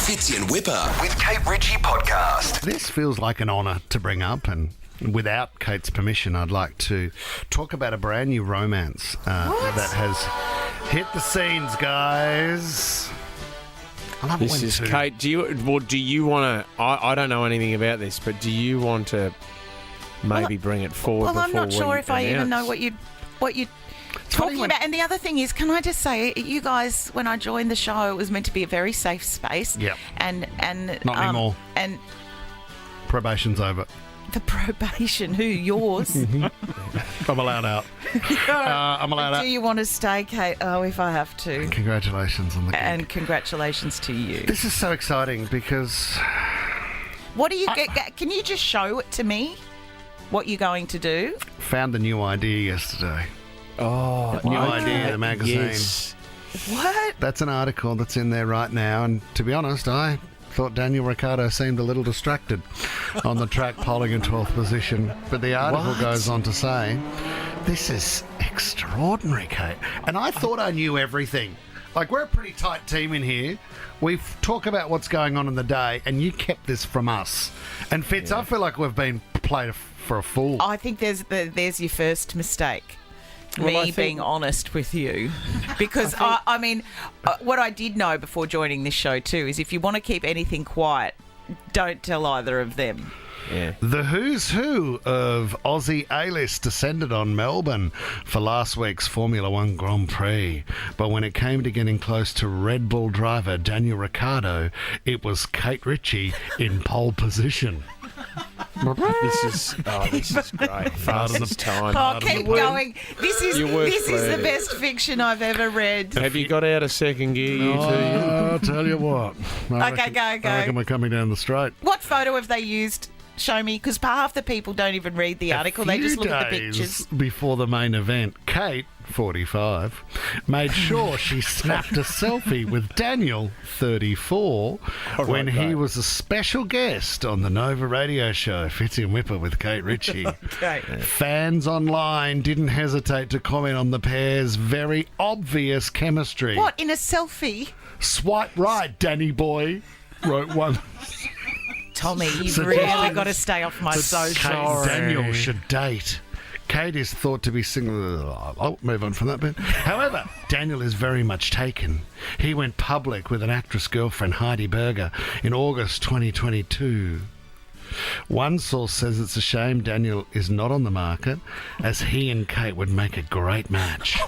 Fitzy and Wippa with Kate Ritchie podcast. This feels like an honour to bring up, and without Kate's permission, I'd like to talk about a brand new romance that has hit the scenes, guys. I love This it when is two- Kate. Do you want to? I don't know anything about this, but do you want to maybe bring it forward? Well, I'm not before sure we if I even know announce? what you're talking about. And the other thing is, can I just say, you guys, when I joined the show, it was meant to be a very safe space. Yep. And Not anymore. And Probation's over. the probation, who yours? I'm allowed out. I'm allowed out. Do you want to stay, Kate? Oh, if I have to. Congratulations on the gig. And congratulations to you. This is so exciting because What do you get? Can you just show it to me? What you're going to do? found the new idea yesterday. Oh, New idea, the magazine. Yes. What? That's an article that's in there right now, and to be honest, I thought Daniel Ricciardo seemed a little distracted on the track, polling in 12th position. But the article goes on to say, this is extraordinary, Kate. And I thought I knew everything. Like, we're a pretty tight team in here. We talk about what's going on in the day, and you kept this from us. And Fitz, I feel like we've been played for a fool. I think there's your first mistake. Well, I Me think- being honest with you. Because, I mean, what I did know before joining this show too is if you want to keep anything quiet, don't tell either of them. Yeah. The who's who of Aussie A-list descended on Melbourne for last week's Formula One Grand Prix. But when it came to getting close to Red Bull driver Daniel Ricciardo, it was Kate Ritchie in pole position. This is great. Fastest time. Oh, keep going. This is Your worst the plan. best fiction I've ever read. Have you got out of second gear, you two? I'll tell you what. I Okay, go. I reckon we're coming down the straight. What photo have they used? Show me, because half the people don't even read the article. They just look at the Few days pictures. before the main event, Kate, 45, made sure she snapped a selfie with Daniel, 34, when he was a special guest on the Nova radio show, Fitzy and Wippa with Kate Ritchie. Okay. Fans online didn't hesitate to comment on the pair's very obvious chemistry. What, in a selfie? Swipe right, Danny boy, wrote one. Tommy, you've Suggesting really got to stay off my Kate social. and Daniel should date. Kate is thought to be single. I'll move on from that bit. However, Daniel is very much taken. He went public with an actress girlfriend, Heidi Berger, in August 2022. One source says it's a shame Daniel is not on the market, as he and Kate would make a great match.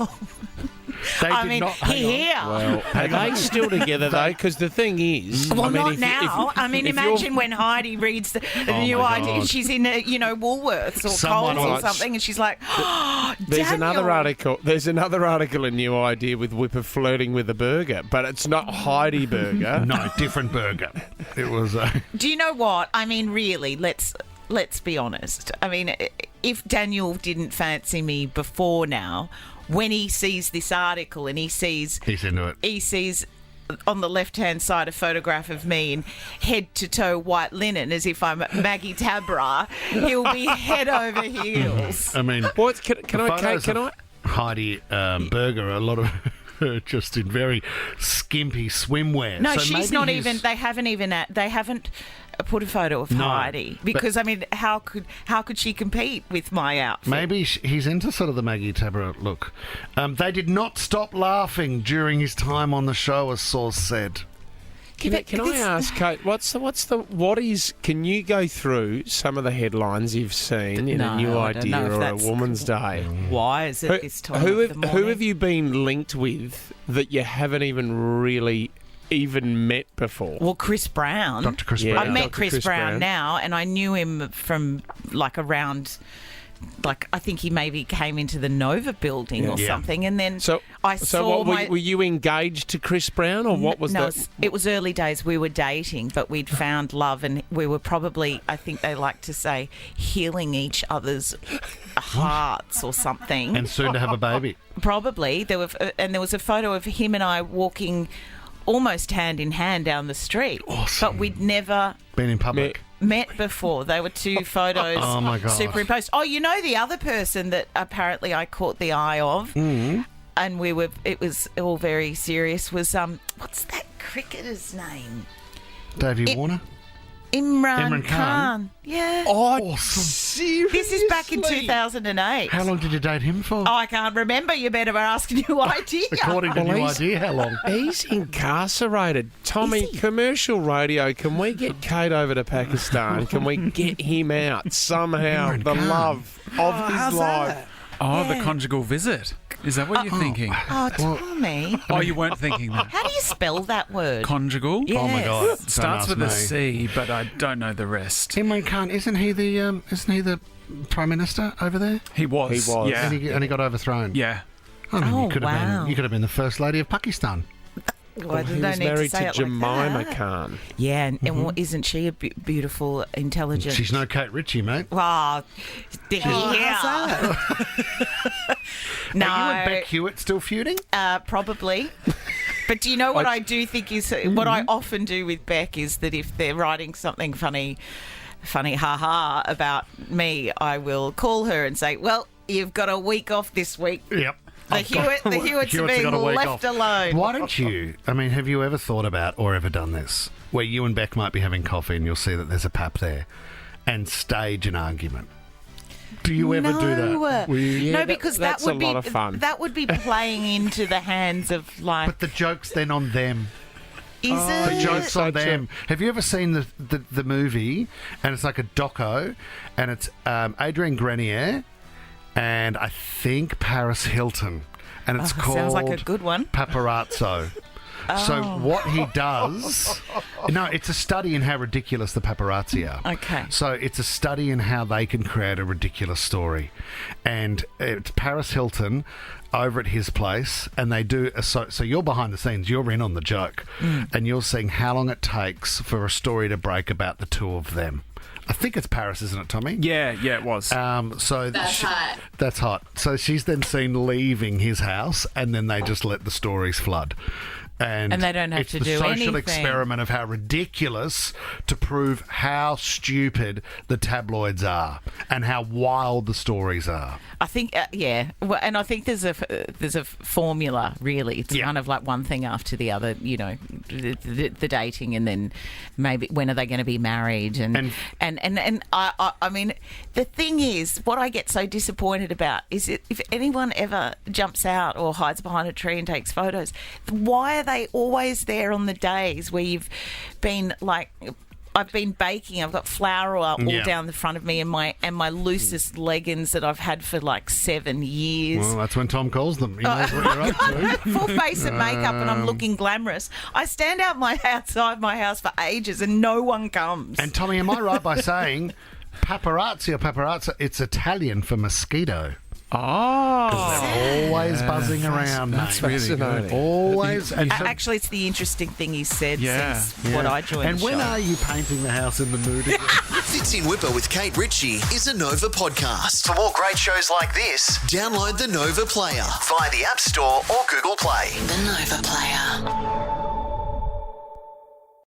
They I did mean, not- hang on. here. Well, are they still together though? Because the thing is, Well, I mean, not if, now. I mean, if imagine when Heidi reads the Oh new my idea. God. She's in, Woolworths or Someone Coles or wants- something, and she's like, oh, There's Daniel. another article. There's another article in New Idea with Wippa flirting with a burger, but it's not Heidi Burger. No, different burger. It was. Do you know what? I mean, really, let's be honest. I mean, if Daniel didn't fancy me before now, when he sees this article and he sees He's into it. on the left-hand side a photograph of me in head-to-toe white linen as if I'm Maggie Tabra, he'll be head over heels. I mean, What? Can I? photos Can of I? Heidi Berger, a lot of her just in very skimpy swimwear. No, So she's maybe not he's- even. They haven't put a photo of No, Heidi because I mean, how could she compete with my outfit? Maybe he's into sort of the Maggie Tabra look. They did not stop laughing during his time on the show, a source said. Can I ask, Kate? Can you go through some of the headlines you've seen in No, a New I don't Idea know if or a that's- Woman's Day? Why is it this time Who of the morning? who have you been linked with that you haven't even met before? Well, Chris Brown. Dr. Chris Yeah. Brown. I've met Dr. Chris Chris Brown Brown. now, and I knew him from around. I think he maybe came into the Nova building or Yeah. something, and then So I saw were you engaged to Chris Brown, or what was no, that? it was early days. We were dating, but we'd found love, and we were probably, I think they like to say, healing each other's hearts or something. And soon to have a baby. Probably there was a photo of him and I walking almost hand in hand down the street. Awesome. But we'd never Been in public. met before. They were two photos Oh, my God. superimposed. Oh, you know the other person that apparently I caught the eye of, and it was all very serious, was what's that cricketer's name? Davey Warner? Imran Khan. Khan. Yeah. Oh, Awesome. seriously? This is back in 2008. How long did you date him for? Oh, I can't remember. You better ask New Idea. According to Well, New he's- Idea, how long? He's incarcerated. Tommy, Is he? commercial radio, can we get Kate over to Pakistan? Can we get him out somehow? Imran The Khan. love of his life. Oh, Yeah. the conjugal visit. Is that what you're thinking? Oh, Tommy. Oh, you weren't thinking that. How do you spell that word? Conjugal? Yes. Oh my God! Don't Starts ask with me. a C, but I don't know the rest. Imran Khan, isn't he the Prime Minister over there? He was. He was. Yeah. And he got overthrown. Yeah. I mean, Oh, you could have wow. been. You could have been the First Lady of Pakistan. Well, I He don't was need married say to it Jemima like that. Khan. Yeah, and isn't she a beautiful, intelligent? She's no Kate Ritchie, mate. Wow. Yeah. No, Are you and Beck Hewitt still feuding? probably. But do you know what I do think is what I often do with Beck is that if they're writing something funny haha about me, I will call her and say, "Well, you've got a week off this week." Yep. The Hewitts are being left alone. Why don't you? I mean, have you ever thought about or ever done this, where you and Beck might be having coffee and you'll see that there's a pap there, and stage an argument? Do you ever do that? Will you- Yeah, no, that- because that's that would a be lot of fun. that would be playing into the hands of like. But the joke's then on them. Is The it? joke's on so them. Have you ever seen the movie? And it's like a doco, and it's Adrienne Grenier, and I think Paris Hilton, and it's called Sounds like a good one. Paparazzo. So what he does, no, it's a study in how ridiculous the paparazzi are. Okay. So it's a study in how they can create a ridiculous story, and it's Paris Hilton over at his place, and they do so you're behind the scenes, you're in on the joke, and you're seeing how long it takes for a story to break about the two of them. I think it's Paris, isn't it, Tommy? Yeah, it was. So That's hot. That's hot. So she's then seen leaving his house, and then they just let the stories flood. And they don't have it's to the do social anything. experiment of how ridiculous to prove how stupid the tabloids are and how wild the stories are. I think, yeah, well, and I think there's a formula. Really, it's Yeah. kind of like one thing after the other. You know, the dating, and then maybe when are they going to be married? And I mean, the thing is, what I get so disappointed about is if anyone ever jumps out or hides behind a tree and takes photos, why are they always there on the days where you've been like? I've been baking. I've got flour all Yeah. down the front of me, and my loosest leggings that I've had for like 7 years. Well, that's when Tom calls them. He knows what you're up to. Full face of makeup, and I'm looking glamorous. I stand outside my house for ages, and no one comes. And Tommy, am I right by saying paparazzi or paparazza? It's Italian for mosquito. Oh. They're always buzzing around, that's mate. really fascinating. good. Always. And so- Actually, it's the interesting thing he said Yeah. since what I joined. And the when show. are you painting the house in the mood again? Fits in Wippa with Kate Ritchie is a Nova podcast. For more great shows like this, download the Nova Player via the App Store or Google Play. The Nova Player.